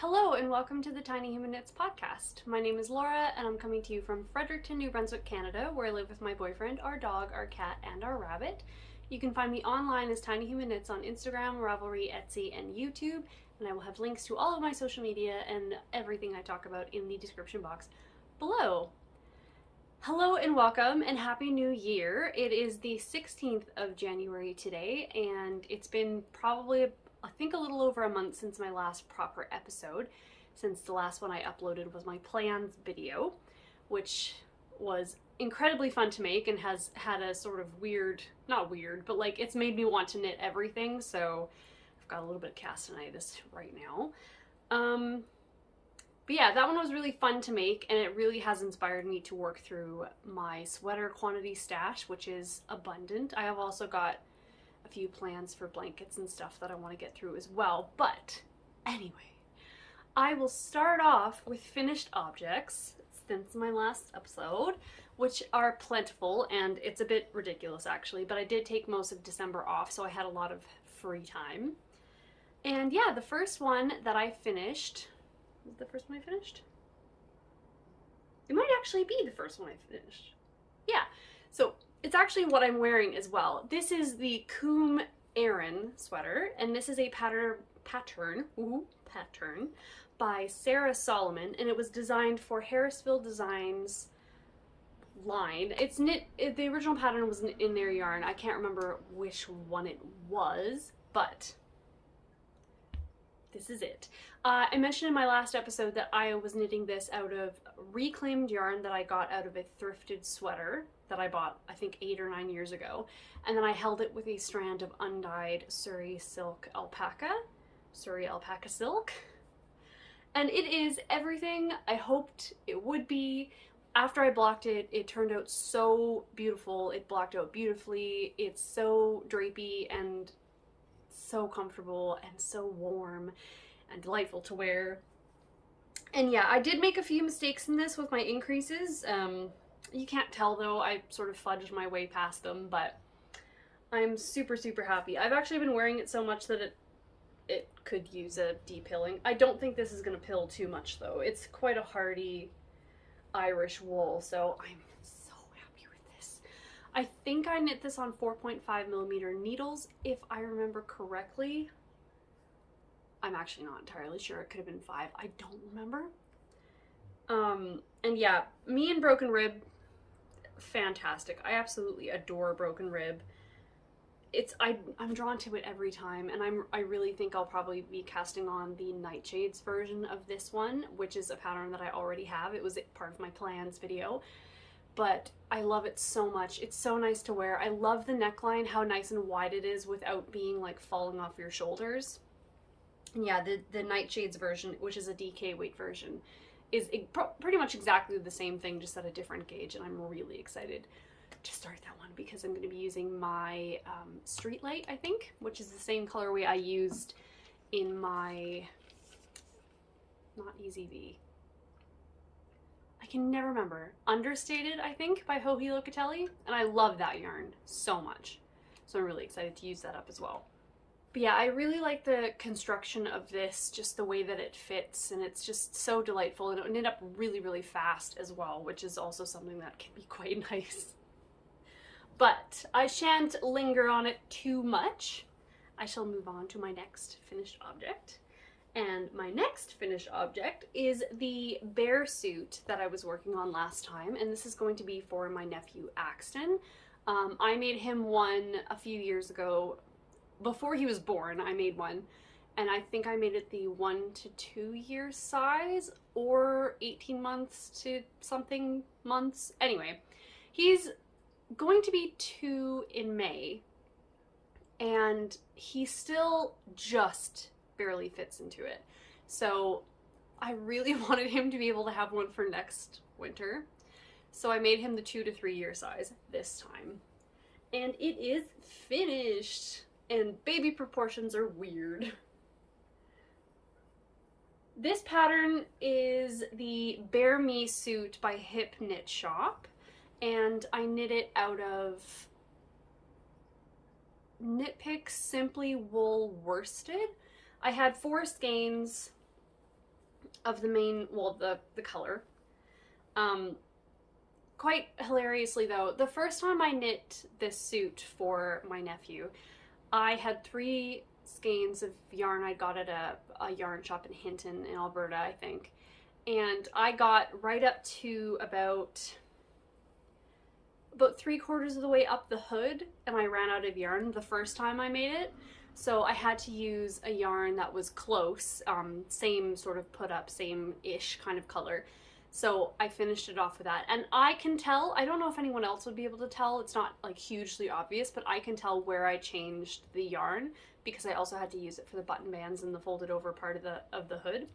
Hello and welcome to the Tiny Human Knits podcast. My name is Laura and I'm coming to you from Fredericton, New Brunswick, Canada, where I live with my boyfriend, our dog, our cat, and our rabbit. You can find me online as Tiny Human Knits on Instagram, Ravelry, Etsy, and YouTube, and I will have links to all of my social media and everything I talk about in the description box below. Hello and welcome and Happy New Year. It is the 16th of January today, and it's been probably I think a little over a month since my last proper episode, since the last one I uploaded was my plans video, which was incredibly fun to make and has had a sort of weird, not weird, but like it's made me want to knit everything, so I've got a little bit of castanitis right now. But yeah, that one was really fun to make, and it really has inspired me to work through my sweater quantity stash, which is abundant. I have also got a few plans for blankets and stuff that I want to get through as well. But anyway, I will start off with finished objects since my last episode, which are plentiful, and it's a bit ridiculous actually, but I did take most of December off, so I had a lot of free time. And yeah, the first one that I finished, was the first one I finished? It might actually be the first one I finished. Yeah, so it's actually what I'm wearing as well. This is the Coombe Aaron sweater, and this is a pattern by Sarah Solomon, and it was designed for Harrisville Designs line. It's knit, the original pattern was in their yarn. I can't remember which one it was, but this is it. I mentioned in my last episode that I was knitting this out of reclaimed yarn that I got out of a thrifted sweater that I bought, I think 8 or 9 years ago. And then I held it with a strand of undyed Surrey alpaca silk. And it is everything I hoped it would be. After I blocked it, it turned out so beautiful. It blocked out beautifully. It's so drapey and so comfortable and so warm and delightful to wear. And yeah, I did make a few mistakes in this with my increases. You can't tell though, I sort of fudged my way past them, but I'm super happy. I've actually been wearing it so much that it could use a de-pilling. I don't think this is going to pill too much though. It's quite a hardy Irish wool, so I'm so happy with this. I think I knit this on 4.5mm needles, if I remember correctly. I'm actually not entirely sure. It could have been 5. I don't remember. And yeah, me and Broken Rib, fantastic. I absolutely adore Broken Rib. I'm drawn to it every time, and I really think I'll probably be casting on the Nightshades version of this one, which is a pattern that I already have. It was part of my plans video, but I love it so much. It's so nice to wear. I love the neckline, how nice and wide it is without being like falling off your shoulders. And yeah, the Nightshades version, which is a DK weight version, is pretty much exactly the same thing, just at a different gauge, and I'm really excited to start that one because I'm going to be using my Streetlight, I think, which is the same colorway I used in my, not Easy V. I can never remember. Understated, I think, by Joji Locatelli, and I love that yarn so much. So I'm really excited to use that up as well. But yeah, I really like the construction of this, just the way that it fits, and it's just so delightful, and it knit up really fast as well, which is also something that can be quite nice. But I shan't linger on it too much. I shall move on to my next finished object. And my next finished object is the bear suit that I was working on last time, and this is going to be for my nephew Axton. I made him one a few years ago. Before he was born, I made one, and I think I made it the 1 to 2 year size, or 18 months to something months. Anyway, he's going to be 2 in May, and he still just barely fits into it. So I really wanted him to be able to have one for next winter. So I made him the 2 to 3 year size this time. And it is finished! And baby proportions are weird. This pattern is the Bear Me suit by Hip Knit Shop, and I knit it out of Knit Picks Simply Wool Worsted. I had four skeins of the main, well, the color. Quite hilariously though, the first time I knit this suit for my nephew, I had 3 skeins of yarn I got at a yarn shop in Hinton in Alberta, I think. And I got right up to about 3/4 of the way up the hood, and I ran out of yarn the first time I made it. So I had to use a yarn that was close, same sort of put up, same-ish kind of color. So I finished it off with that. And I can tell, I don't know if anyone else would be able to tell, it's not like hugely obvious, but I can tell where I changed the yarn because I also had to use it for the button bands and the folded over part of the hood.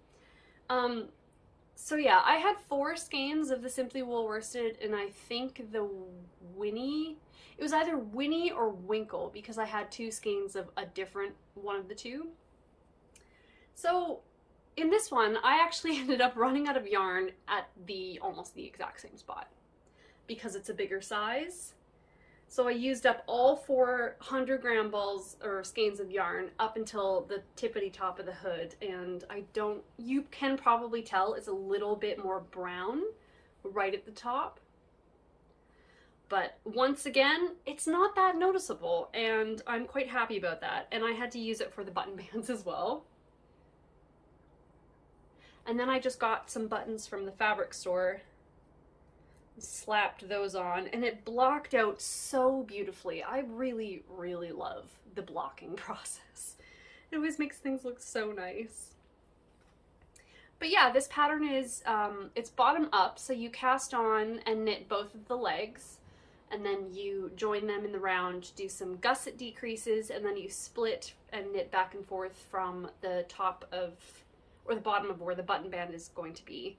So yeah, I had 4 skeins of the Simply Wool worsted, and I think the Winnie, it was either Winnie or Winkle because I had 2 skeins of a different one of the two. So in this one, I actually ended up running out of yarn at almost the exact same spot because it's a bigger size. So I used up all 400-gram balls or skeins of yarn up until the tippity top of the hood, and you can probably tell it's a little bit more brown right at the top. But once again, it's not that noticeable, and I'm quite happy about that. And I had to use it for the button bands as well. And then I just got some buttons from the fabric store, slapped those on, and it blocked out so beautifully. I really, really love the blocking process. It always makes things look so nice. But yeah, this pattern is, it's bottom up, so you cast on and knit both of the legs, and then you join them in the round, do some gusset decreases, and then you split and knit back and forth from the top of, or the bottom of where the button band is going to be.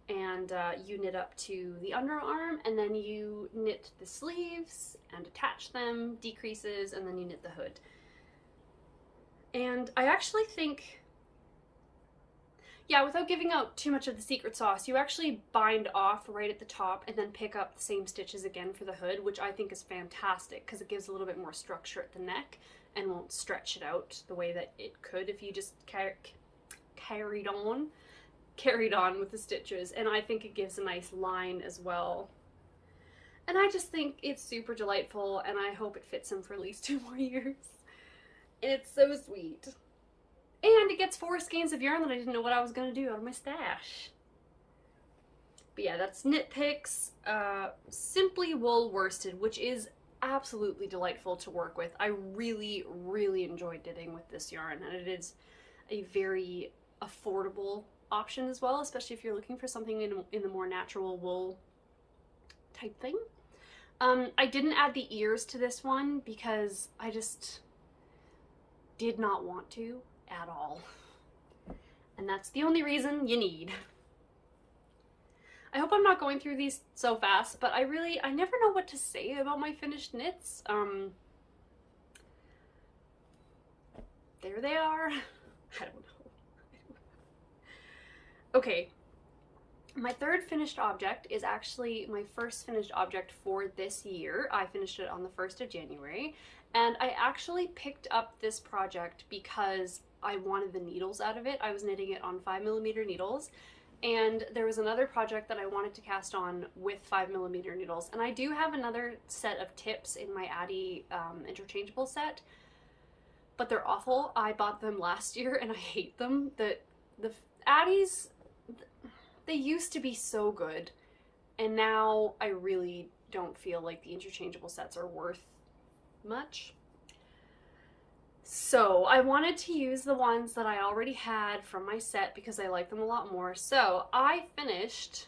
And you knit up to the underarm, and then you knit the sleeves and attach them, decreases, and then you knit the hood. And I actually think, yeah, without giving out too much of the secret sauce, you actually bind off right at the top and then pick up the same stitches again for the hood, which I think is fantastic because it gives a little bit more structure at the neck and won't stretch it out the way that it could if you just carried on with the stitches. And I think it gives a nice line as well. And I just think it's super delightful, and I hope it fits him for at least 2 more years. And it's so sweet. And it gets 4 skeins of yarn that I didn't know what I was going to do out of my stash. But yeah, that's Knit Picks Simply Wool Worsted, which is absolutely delightful to work with. I really, really enjoyed knitting with this yarn, and it is a very affordable option as well, especially if you're looking for something in the more natural wool type thing. I didn't add the ears to this one because I just did not want to at all. And that's the only reason you need. I hope I'm not going through these so fast, but I never know what to say about my finished knits. There they are. I don't know. Okay, my third finished object is actually my first finished object for this year. I finished it on the 1st of January, and I actually picked up this project because I wanted the needles out of it. I was knitting it on 5mm needles, and there was another project that I wanted to cast on with 5mm needles, and I do have another set of tips in my Addie interchangeable set, but they're awful. I bought them last year and I hate them. The Addies, they used to be so good, and now I really don't feel like the interchangeable sets are worth much. So I wanted to use the ones that I already had from my set because I like them a lot more. So I finished,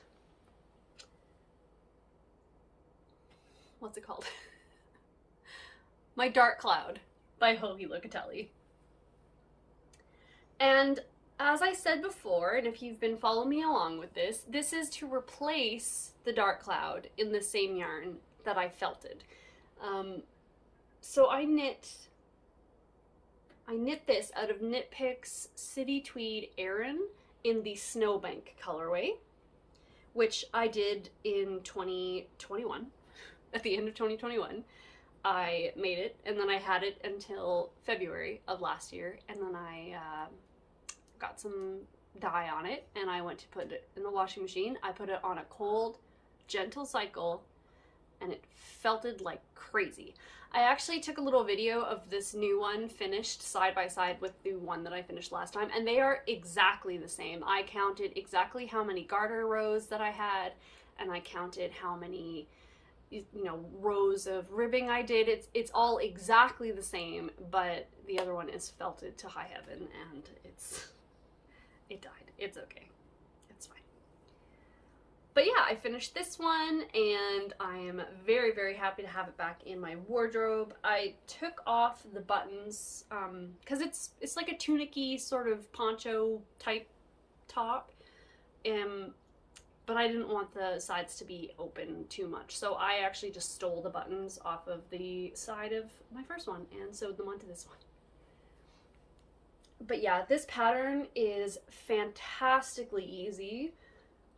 what's it called? My Dark Cloud by Hoagie Locatelli. And as I said before, and if you've been following me along with this, this is to replace the Dark Cloud in the same yarn that I felted. So I knit this out of Knit Picks City Tweed Aran in the Snowbank colorway, which I did in 2021, at the end of 2021. I made it, and then I had it until February of last year, and then I got some dye on it, and I went to put it in the washing machine. I put it on a cold, gentle cycle, and it felted like crazy. I actually took a little video of this new one finished side by side with the one that I finished last time, and they are exactly the same. I counted exactly how many garter rows that I had, and I counted how many, you know, rows of ribbing I did. It's all exactly the same, but the other one is felted to high heaven, and it died. It's okay. It's fine. But yeah, I finished this one, and I am very, very happy to have it back in my wardrobe. I took off the buttons, because it's like a tunic-y sort of poncho type top. But I didn't want the sides to be open too much, so I actually just stole the buttons off of the side of my first one and sewed them onto this one. But yeah, this pattern is fantastically easy.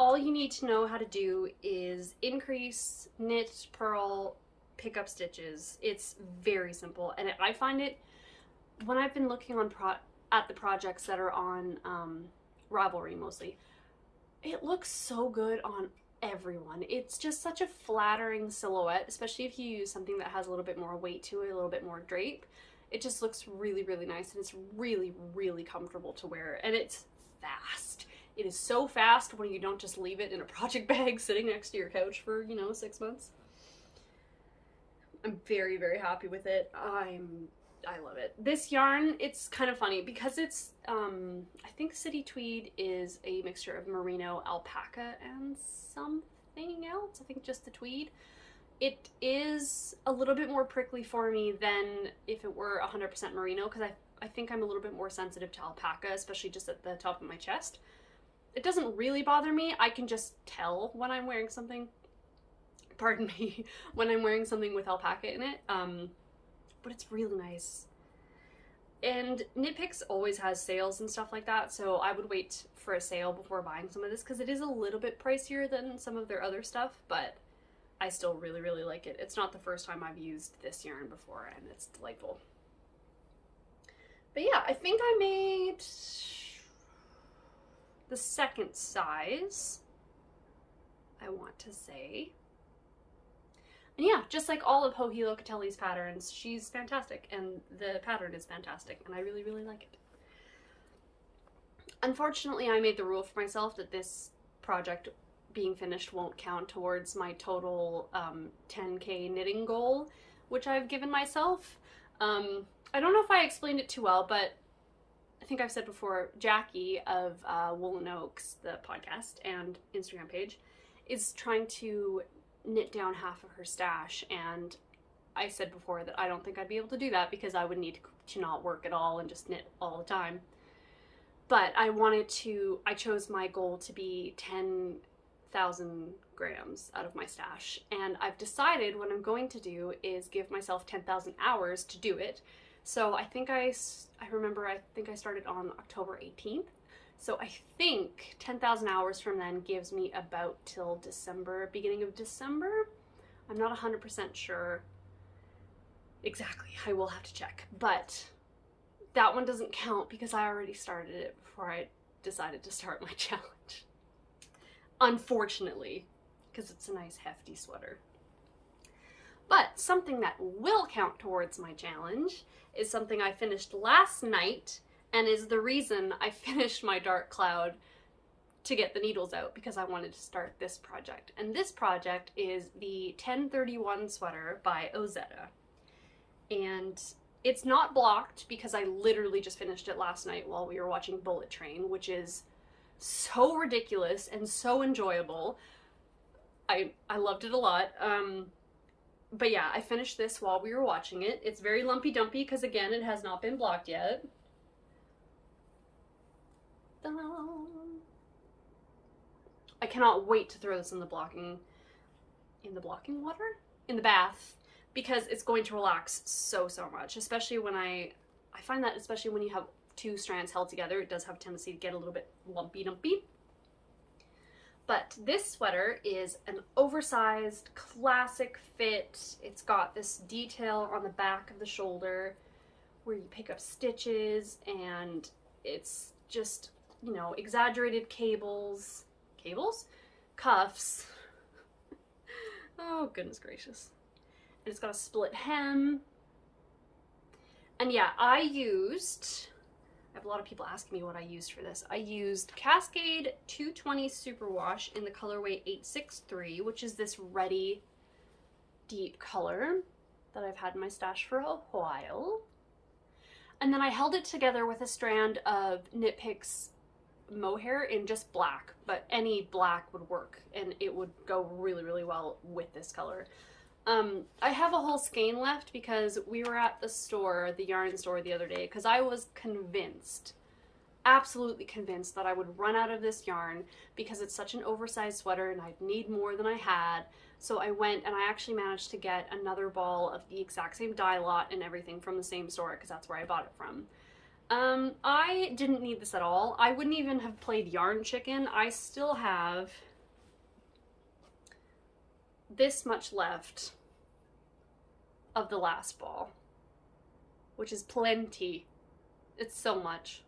All you need to know how to do is increase, knit, purl, pick up stitches. It's very simple, and I find it, when I've been looking on at the projects that are on Ravelry mostly, it looks so good on everyone. It's just such a flattering silhouette, especially if you use something that has a little bit more weight to it, a little bit more drape. It just looks really, really nice, and it's really, really comfortable to wear, and it's fast. It is so fast when you don't just leave it in a project bag sitting next to your couch for, you know, 6 months. I'm very, very happy with it. I love it. This yarn, it's kind of funny because it's, I think City Tweed is a mixture of merino, alpaca, and something else. I think just the tweed. It is a little bit more prickly for me than if it were 100% merino, because I think I'm a little bit more sensitive to alpaca, especially just at the top of my chest. It doesn't really bother me. I can just tell when I'm wearing something, pardon me, when I'm wearing something with alpaca in it. But it's really nice. And Knit Picks always has sales and stuff like that, so I would wait for a sale before buying some of this, because it is a little bit pricier than some of their other stuff, but I still really, really like it. It's not the first time I've used this yarn before, and it's delightful. But yeah, I think I made the second size, I want to say. And yeah, just like all of Joji Locatelli's patterns, she's fantastic, and the pattern is fantastic, and I really, really like it. Unfortunately, I made the rule for myself that this project being finished won't count towards my total 10K knitting goal, which I've given myself. I don't know if I explained it too well, but I think I've said before, Jackie of Woolen Oaks, the podcast and Instagram page, is trying to knit down half of her stash, and I said before that I don't think I'd be able to do that because I would need to not work at all and just knit all the time. But I chose my goal to be 10,000 grams out of my stash, and I've decided what I'm going to do is give myself 10,000 hours to do it. So I think I started on October 18th. So I think 10,000 hours from then gives me about till December, beginning of December. I'm not 100% sure exactly. I will have to check. But that one doesn't count because I already started it before I decided to start my challenge. Unfortunately, because it's a nice hefty sweater. But something that will count towards my challenge is something I finished last night, and is the reason I finished my dark cloud to get the needles out, because I wanted to start this project. And this project is the 1031 sweater by Ozetta. And it's not blocked because I literally just finished it last night while we were watching Bullet Train, which is so ridiculous and so enjoyable. I loved it a lot. But yeah, I finished this while we were watching it. It's very lumpy dumpy because, again, it has not been blocked yet. I cannot wait to throw this in the bath, because it's going to relax so much, especially when I find that especially when you have two strands held together, it does have a tendency to get a little bit lumpy dumpy. But this sweater is an oversized classic fit. It's got this detail on the back of the shoulder where you pick up stitches, and it's just you know, exaggerated cuffs. Oh, goodness gracious. And it's got a split hem. And yeah, I have a lot of people asking me what I used for this. I used Cascade 220 Superwash in the colorway 863, which is this reddy deep color that I've had in my stash for a while. And then I held it together with a strand of Knit Picks mohair in just black, but any black would work and it would go really, really well with this color. I have a whole skein left because we were at the store, the yarn store, the other day, because I was convinced, absolutely convinced, that I would run out of this yarn because it's such an oversized sweater and I'd need more than I had. So I went and I actually managed to get another ball of the exact same dye lot and everything from the same store because that's where I bought it from. I didn't need this at all. I wouldn't even have played Yarn Chicken. I still have this much left of the last ball, which is plenty. It's so much.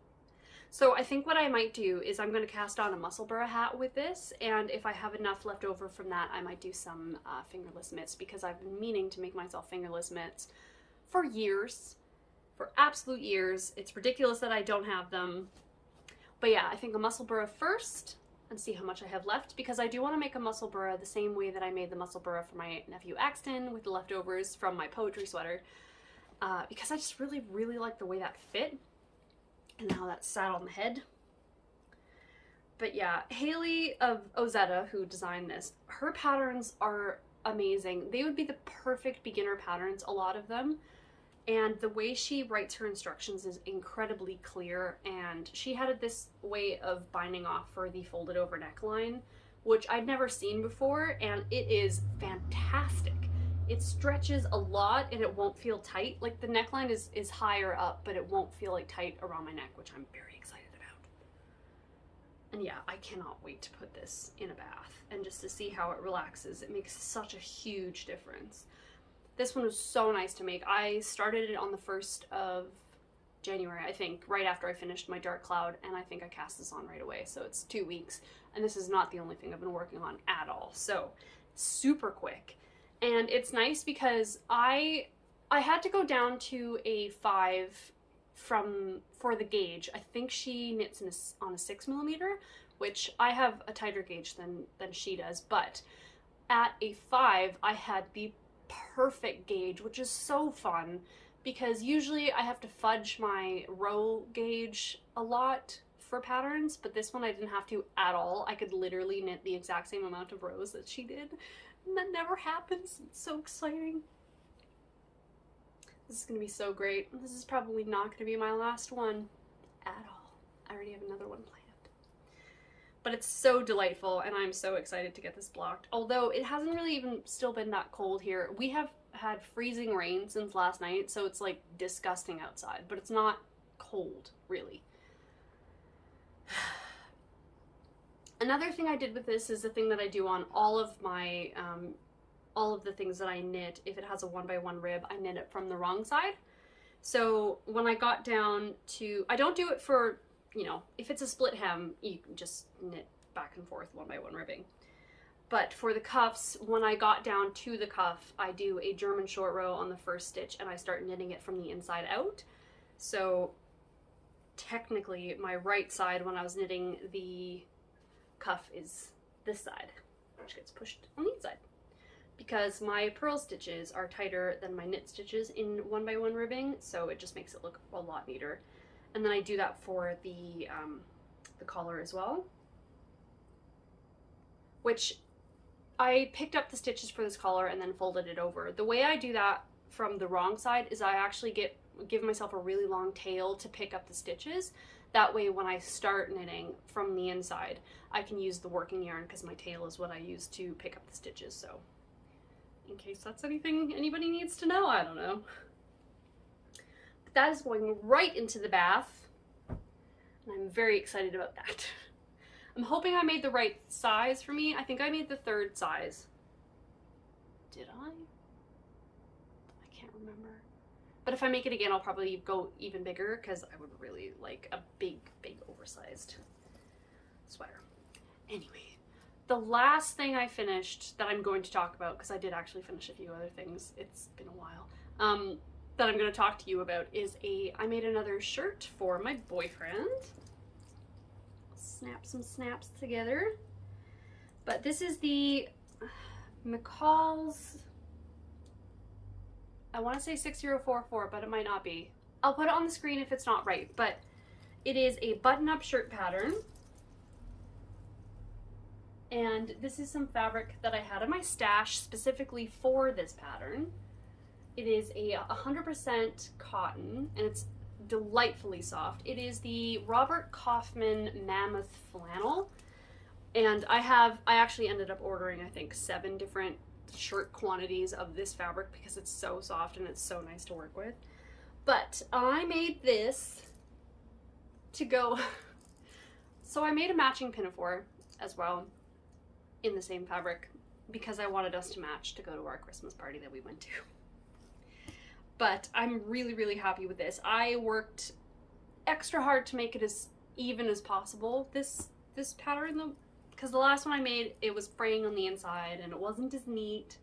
So I think what I might do is I'm going to cast on a Musselburgh hat with this, and if I have enough left over from that, I might do some fingerless mitts, because I've been meaning to make myself fingerless mitts for years, for absolute years. It's ridiculous that I don't have them. But yeah, I think a Musselburgh first, and see how much I have left, because I do want to make a Musselburgh the same way that I made the Musselburgh for my nephew Axton with the leftovers from my poetry sweater, because I just really, really like the way that fit and how that sat on the head. But yeah, Haley of Ozetta, who designed this, her patterns are amazing. They would be the perfect beginner patterns, a lot of them. And the way she writes her instructions is incredibly clear, and she had this way of binding off for the folded over neckline, which I'd never seen before, and it is fantastic. It stretches a lot and it won't feel tight. Like, the neckline is higher up, but it won't feel like tight around my neck, which I'm very excited about. And yeah, I cannot wait to put this in a bath and just to see how it relaxes. It makes such a huge difference. This one was so nice to make. I started it on the 1st of January, I think, right after I finished my Dark Cloud, and I think I cast this on right away, so it's 2 weeks. And this is not the only thing I've been working on at all, so super quick. And it's nice because I had to go down to a 5 for the gauge. I think she knits on a 6mm, which I have a tighter gauge than she does, but at a 5 I had the perfect gauge, which is so fun because usually I have to fudge my row gauge a lot for patterns, but this one I didn't have to at all. I could literally knit the exact same amount of rows that she did, and that never happens. It's so exciting. This is gonna be so great. This is probably not gonna be my last one at all. I already have another one planned. But it's so delightful, and I'm so excited to get this blocked. Although it hasn't really even still been that cold here. We have had freezing rain since last night, so it's like disgusting outside, but it's not cold, really. Another thing I did with this is the thing that I do on all of my, all of the things that I knit. If it has a 1x1 rib, I knit it from the wrong side. So when I got down to, I don't do it for, you know, if it's a split hem, you can just knit back and forth 1x1 ribbing. But for the cuffs, when I got down to the cuff, I do a German short row on the first stitch and I start knitting it from the inside out. So technically my right side when I was knitting the cuff is this side, which gets pushed on the inside, because my purl stitches are tighter than my knit stitches in 1x1 ribbing, so it just makes it look a lot neater. And then I do that for the collar as well, which I picked up the stitches for this collar and then folded it over. The way I do that from the wrong side is I actually give myself a really long tail to pick up the stitches. That way when I start knitting from the inside, I can use the working yarn because my tail is what I use to pick up the stitches. So in case that's anything anybody needs to know, I don't know. But that is going right into the bath, and I'm very excited about that. I'm hoping I made the right size for me. I think I made the 3rd size. Did I? I can't remember. But if I make it again, I'll probably go even bigger because I would really like a big, big oversized Anyway, the last thing I finished that I'm going to talk about, because I did actually finish a few other things, it's been a while, that I'm going to talk to you about is I made another shirt for my boyfriend. Snap some snaps together. But this is the McCall's, I want to say 6044, but it might not be. I'll put it on the screen if it's not right, but it is a button-up shirt pattern. And this is some fabric that I had in my stash specifically for this pattern. It is a 100% cotton, and it's delightfully soft. It is the Robert Kaufman Mammoth Flannel. And I actually ended up ordering, I think, 7 different shirt quantities of this fabric because it's so soft and it's so nice to work with. But I made this to go, so I made a matching pinafore as well in the same fabric because I wanted us to match to go to our Christmas party that we went to. But I'm really, really happy with this. I worked extra hard to make it as even as possible, this pattern, because the last one I made, it was fraying on the inside and it wasn't as neat.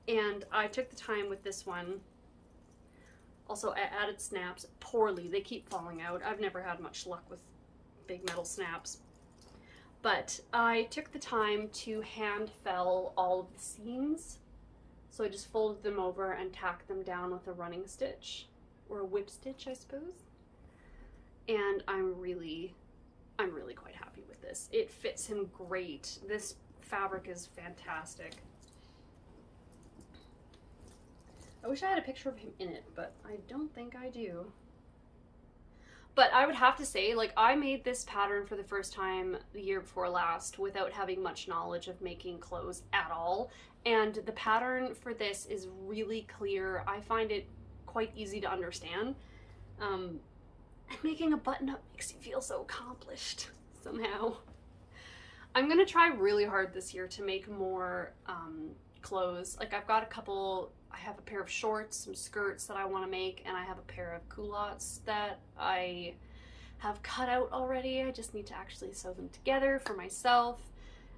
And I took the time with this one. Also, I added snaps poorly. They keep falling out. I've never had much luck with big metal snaps. But I took the time to hand fell all of the seams. So I just folded them over and tacked them down with a running stitch, or a whip stitch, I suppose. And I'm really quite happy with this. It fits him great. This fabric is fantastic. I wish I had a picture of him in it, but I don't think I do. But I would have to say, like, I made this pattern for the first time the year before last without having much knowledge of making clothes at all. And the pattern for this is really clear. I find it quite easy to understand. And making a button-up makes you feel so accomplished somehow. I'm gonna try really hard this year to make more clothes. Like, I've got a couple, I have a pair of shorts, some skirts that I want to make, and I have a pair of culottes that I have cut out already. I just need to actually sew them together for myself,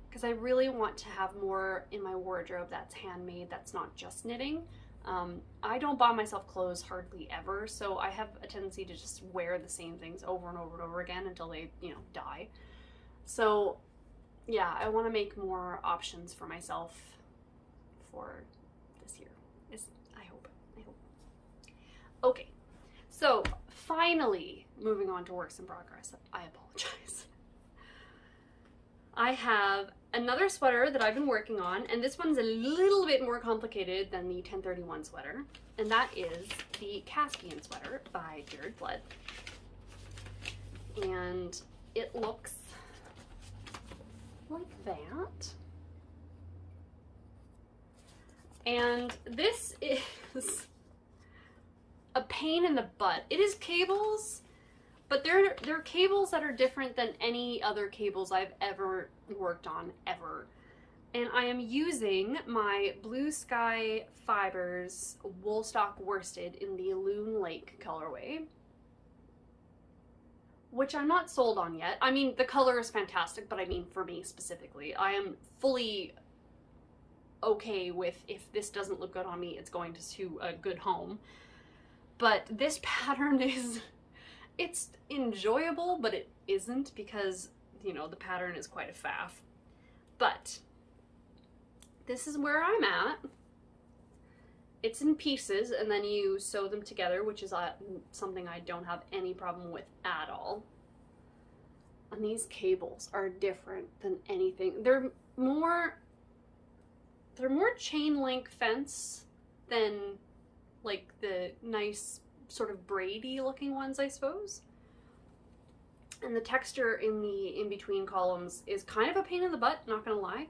because I really want to have more in my wardrobe that's handmade, that's not just knitting. I don't buy myself clothes hardly ever, so I have a tendency to just wear the same things over and over and over again until they, you know, die. So yeah, I want to make more options for myself for this year. I hope. Okay, so finally moving on to works in progress. I apologize. I have another sweater that I've been working on, and this one's a little bit more complicated than the 1031 sweater, and that is the Caspian sweater by Jared Flood. And it looks like that. And this is a pain in the butt. It is cables, but they're cables that are different than any other cables I've ever worked on, ever. And I am using my Blue Sky Fibers Woolstock Worsted in the Loon Lake colorway, which I'm not sold on yet. I mean, the color is fantastic, but I mean, for me specifically, I am fully okay with, if this doesn't look good on me, it's going to a good home. But this pattern is, it's enjoyable, but it isn't, because, you know, the pattern is quite a faff. But this is where I'm at. It's in pieces, and then you sew them together, which is something I don't have any problem with at all. And these cables are different than anything. They're more chain link fence than like the nice sort of braidy looking ones, I suppose. And the texture in the in-between columns is kind of a pain in the butt, not gonna lie.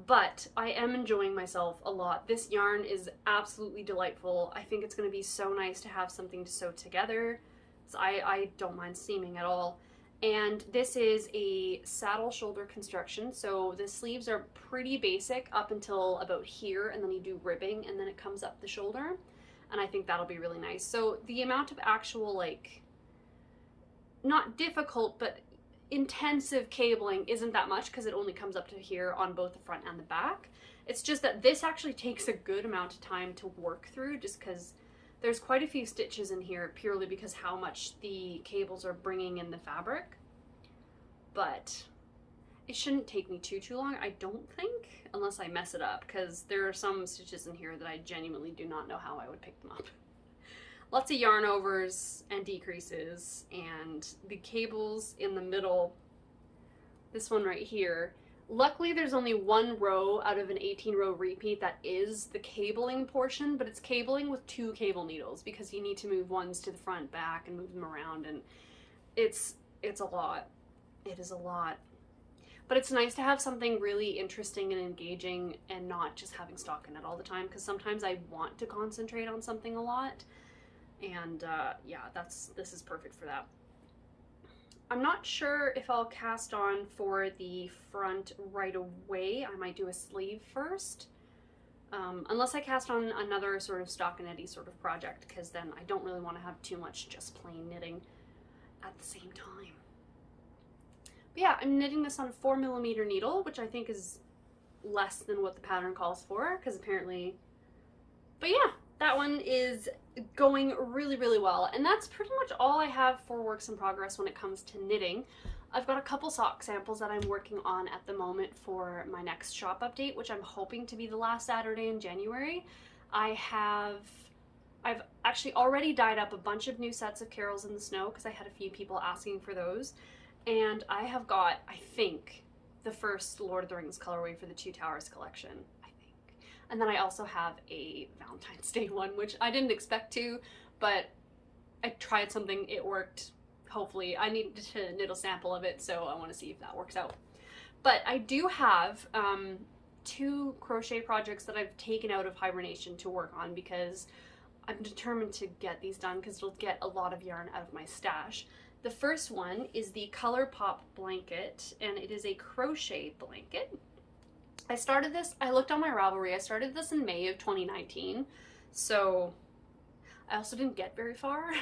But I am enjoying myself a lot. This yarn is absolutely delightful. I think it's going to be so nice to have something to sew together. So I don't mind seaming at all. And this is a saddle shoulder construction. So the sleeves are pretty basic up until about here, and then you do ribbing, and then it comes up the shoulder. And I think that'll be really nice. So the amount of actual, like, not difficult, but intensive cabling isn't that much because it only comes up to here on both the front and the back. It's just that this actually takes a good amount of time to work through just because there's quite a few stitches in here purely because how much the cables are bringing in the fabric. But it shouldn't take me too long, I don't think, unless I mess it up, because there are some stitches in here that I genuinely do not know how I would pick them up. Lots of yarn overs and decreases, and the cables in the middle, this one right here, luckily there's only one row out of an 18 row repeat that is the cabling portion, but it's cabling with 2 cable needles because you need to move ones to the front, back, and move them around, and it's a lot. It is a lot. But it's nice to have something really interesting and engaging and not just having stockinette all the time, because sometimes I want to concentrate on something a lot. And yeah, this is perfect for that. I'm not sure if I'll cast on for the front right away. I might do a sleeve first. Unless I cast on another sort of stockinette-y sort of project, because then I don't really want to have too much just plain knitting at the same time. Yeah, I'm knitting this on a 4mm needle, which I think is less than what the pattern calls for, because apparently, but yeah, that one is going really, really well. And that's pretty much all I have for works in progress when it comes to knitting. I've got a couple sock samples that I'm working on at the moment for my next shop update, which I'm hoping to be the last Saturday in January. I've actually already dyed up a bunch of new sets of Carols in the Snow because I had a few people asking for those. And I have got, I think, the first Lord of the Rings colorway for the Two Towers collection, I think. And then I also have a Valentine's Day one, which I didn't expect to, but I tried something, it worked, hopefully. I needed to knit a sample of it, so I want to see if that works out. But I do have 2 crochet projects that I've taken out of hibernation to work on because I'm determined to get these done because it'll get a lot of yarn out of my stash. The first one is the Color Pop blanket, and it is a crochet blanket. I started this, I looked on my Ravelry, I started this in May of 2019, so I also didn't get very far.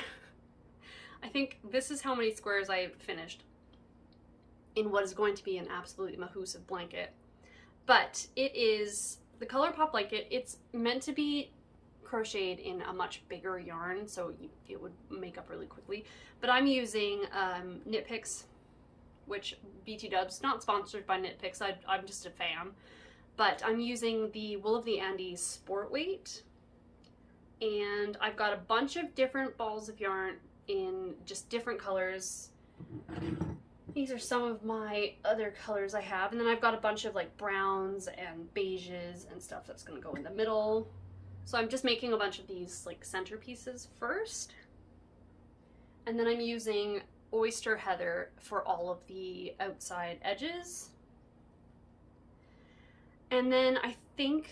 I think this is how many squares I finished in what is going to be an absolutely mahoosive blanket. But it is the Color Pop blanket. It's meant to be crocheted in a much bigger yarn, so it would make up really quickly. But I'm using Knit Picks, which BT Dubs, not sponsored by Knit Picks, I'm just a fan. But I'm using the Wool of the Andes Sport Weight, and I've got a bunch of different balls of yarn in just different colors. These are some of my other colors I have, and then I've got a bunch of like browns and beiges and stuff that's going to go in the middle. So I'm just making a bunch of these like centerpieces first, and then I'm using Oyster Heather for all of the outside edges. And then I think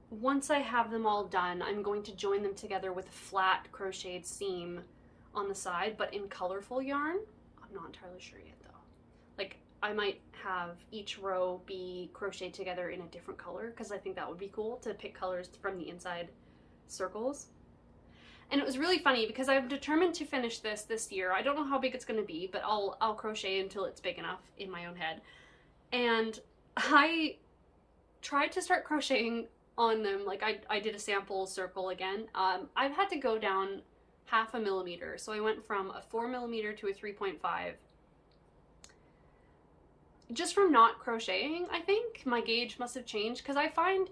once I have them all done, I'm going to join them together with a flat crocheted seam on the side, but in colorful yarn. I'm not entirely sure yet though. Like I might have each row be crocheted together in a different color because I think that would be cool to pick colors from the inside circles. And it was really funny because I'm determined to finish this year. I don't know how big it's going to be, but I'll crochet until it's big enough in my own head. And I tried to start crocheting on them. Like I did a sample circle again. I've had to go down 0.5 millimeter. So I went from a 4mm to a 3.5. Just from not crocheting, I think my gauge must have changed, because I find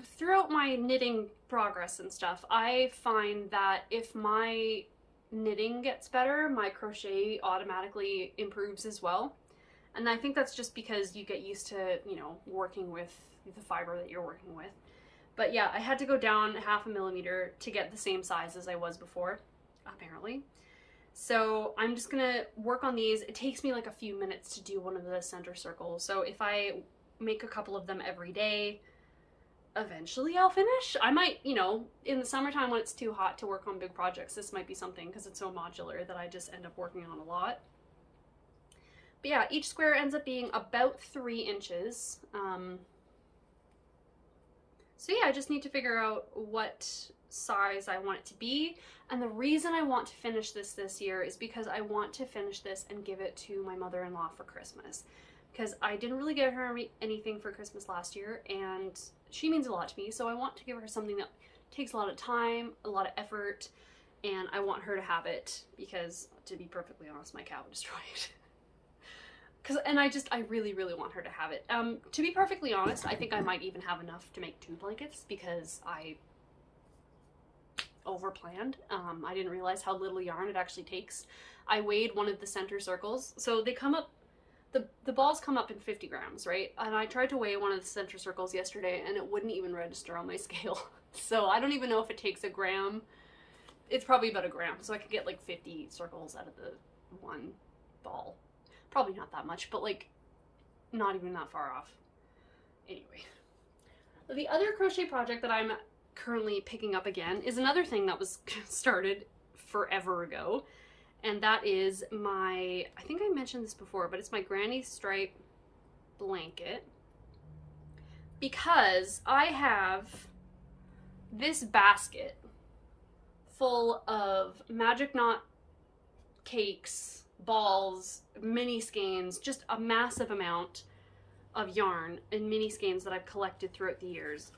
throughout my knitting progress and stuff, I find that if my knitting gets better, my crochet automatically improves as well. And I think that's just because you get used to, you know, working with the fiber that you're working with. But yeah, I had to go down 0.5 millimeter to get the same size as I was before, apparently. So I'm just gonna work on these. It takes me like a few minutes to do one of the center circles. So if I make a couple of them every day, eventually I'll finish. I might, you know, in the summertime when it's too hot to work on big projects, this might be something because it's so modular that I just end up working on a lot. But yeah, each square ends up being about 3 inches. So yeah, I just need to figure out what size I want it to be. And the reason I want to finish this year is because I want to finish this and give it to my mother-in-law for Christmas. Because I didn't really get her anything for Christmas last year, and she means a lot to me, so I want to give her something that takes a lot of time, a lot of effort, and I want her to have it because, to be perfectly honest, my cat would destroy it. I really, really want her to have it. To be perfectly honest, I think I might even have enough to make 2 blankets because I overplanned. I didn't realize how little yarn it actually takes. I weighed one of the center circles, so they come up, the balls come up in 50 grams, right? And I tried to weigh one of the center circles yesterday and it wouldn't even register on my scale. So I don't even know if it takes a gram. It's probably about a gram, so I could get like 50 circles out of the one ball. Probably not that much, but like not even that far off. Anyway, the other crochet project that I'm currently picking up again is another thing that was started forever ago, and that is my, I think I mentioned this before, but it's my granny stripe blanket, because I have this basket full of magic knot cakes, balls, mini skeins, just a massive amount of yarn and mini skeins that I've collected throughout the years.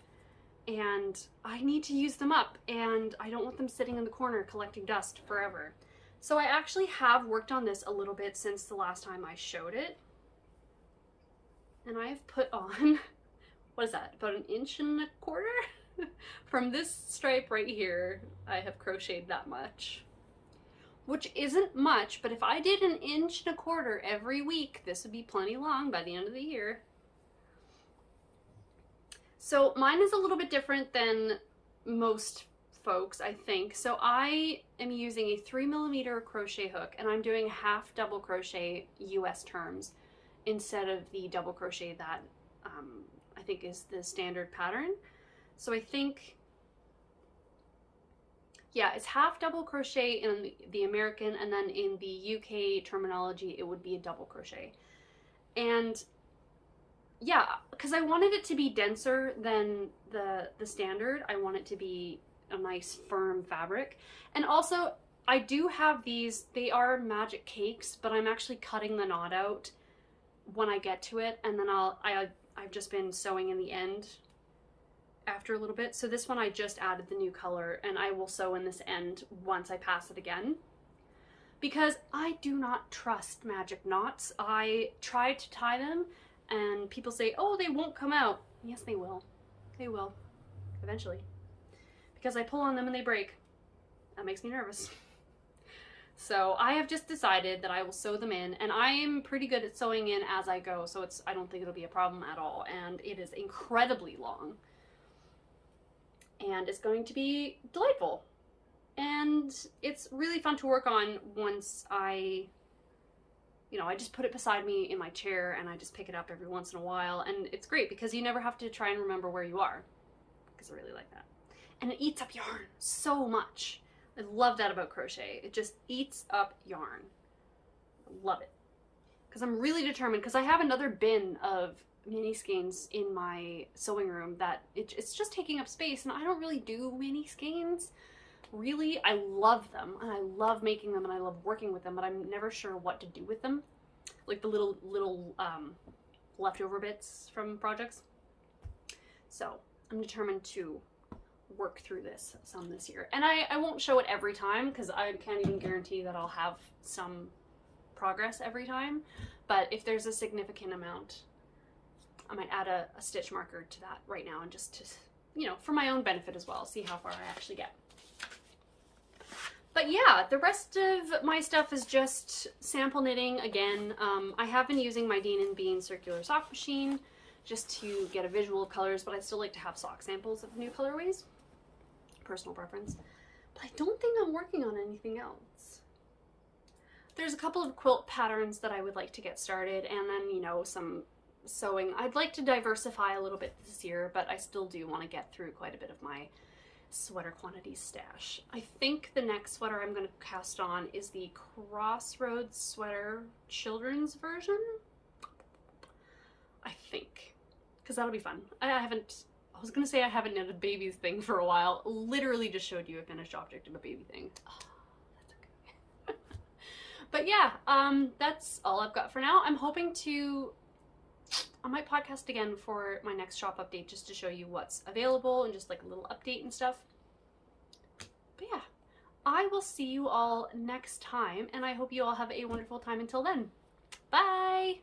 And I need to use them up, and I don't want them sitting in the corner collecting dust forever. So I actually have worked on this a little bit since the last time I showed it. And I have put on, what is that, about 1.25 inches? From this stripe right here, I have crocheted that much. Which isn't much, but if I did 1.25 inches every week, this would be plenty long by the end of the year. So mine is a little bit different than most folks, I think. So I am using a 3mm crochet hook, and I'm doing half double crochet US terms instead of the double crochet that I think is the standard pattern. So I think, yeah, it's half double crochet in the American, and then in the UK terminology, it would be a double crochet. And yeah, because I wanted it to be denser than the standard. I want it to be a nice firm fabric. And also, I do have these, they are magic cakes, but I'm actually cutting the knot out when I get to it, and then I've just been sewing in the end after a little bit. So this one I just added the new color, and I will sew in this end once I pass it again, because I do not trust magic knots. I tried to tie them and people say, oh, they won't come out. Yes, they will. They will eventually, because I pull on them and they break. That makes me nervous. So I have just decided that I will sew them in, and I am pretty good at sewing in as I go, so I don't think it'll be a problem at all. And it is incredibly long, and it's going to be delightful, and it's really fun to work on once I just put it beside me in my chair and I just pick it up every once in a while, and it's great because you never have to try and remember where you are, because I really like that. And it eats up yarn so much. I love that about crochet. It just eats up yarn. I love it. Because I'm really determined, because I have another bin of mini skeins in my sewing room that it's just taking up space, and I don't really do mini skeins. Really, I love them, and I love making them, and I love working with them, but I'm never sure what to do with them. Like the little leftover bits from projects. So I'm determined to work through this some this year. And I won't show it every time, because I can't even guarantee that I'll have some progress every time. But if there's a significant amount, I might add a stitch marker to that right now, and just to, for my own benefit as well, see how far I actually get. But yeah, the rest of my stuff is just sample knitting again. I have been using my Dean & Bean circular sock machine just to get a visual of colors, but I still like to have sock samples of new colorways. Personal preference. But I don't think I'm working on anything else. There's a couple of quilt patterns that I would like to get started, and then, some sewing. I'd like to diversify a little bit this year, but I still do want to get through quite a bit of my sweater quantities stash. I think the next sweater I'm going to cast on is the Crossroads sweater children's version. I think. Because that'll be fun. I haven't... Oh, I was gonna say I haven't knit a baby's thing for a while. Literally just showed you a finished object of a baby thing. Oh, that's okay. But yeah, that's all I've got for now. I'm hoping to, I might podcast again for my next shop update just to show you what's available and just like a little update and stuff. But yeah, I will see you all next time, and I hope you all have a wonderful time until then. Bye!